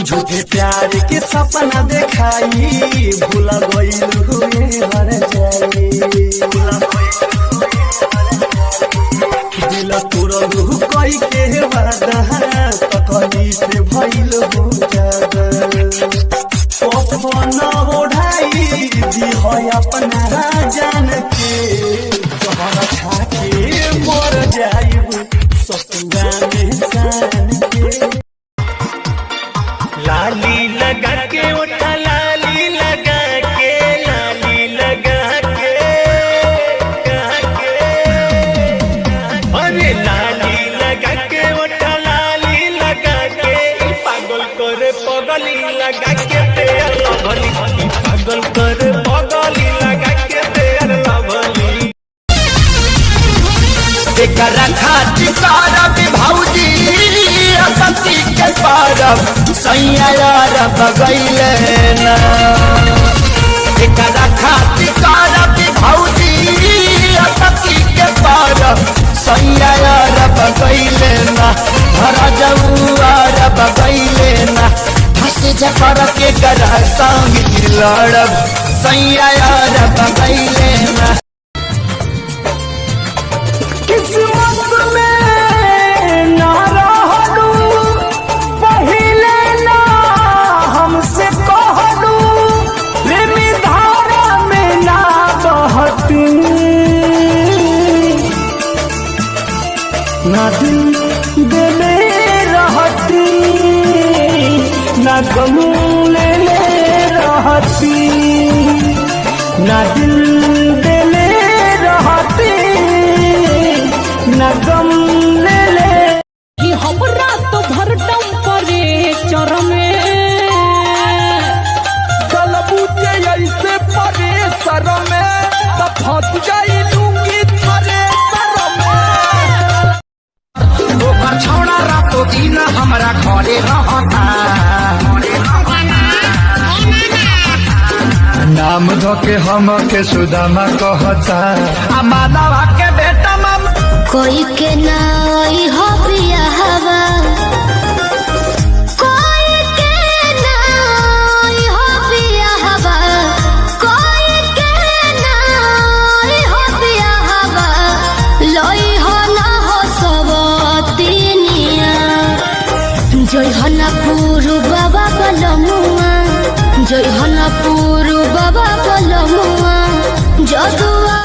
झूठे प्यार के सपना देखाई भूला गइल हुए हर जाई दिल तोड़लू कई के वादा तकलीफ भइल हो जादा अपना ओढ़ाई दी हो अपना जान के जहर खा के मर जाइब ससुरा में सान के लाली लगा के उठा लाली लगा के लाली लगा के अरे लाली लगा के उठा लाली लगा के पागल करे पगली लगा के तेरे लवली पागल करे पगली लगा के तेरे लवली एकरा खातिर करब भौजी पति के पारब सैया यार बगैले ना एकरा खातिर करब भौजी पति के पारब सैया यार बगैले ना भरा जऊआर बगैले ना हंस जकर के करा संग लड़ब सैया यार बगैले ना किस्मत में ना रहलू पहिले ना हमसे कहलू प्रेमी धारा में ना बहती ना दिल देले रहती ना गम लेले रहती ना दिल देले रहती नगम ले ले कि हम रात भर टेम्परेचर में गलबूते ऐसे परेसर में तब फंस गई लूंगी थरेसर में ओकर छौड़ा रातो दिन हमरा घरे रहता नाम धोके हम के सुदामा कहता आ मानवा के बेटा कोई के नाई हो पिया हवा कोई के नाई हो पिया हवा कोई के नाई हो पिया हवा लोई हो ना हो सबतिनिया जय हना पुरु बाबा बलमुआ जय हना पुरु बाबा बलमुआ जदू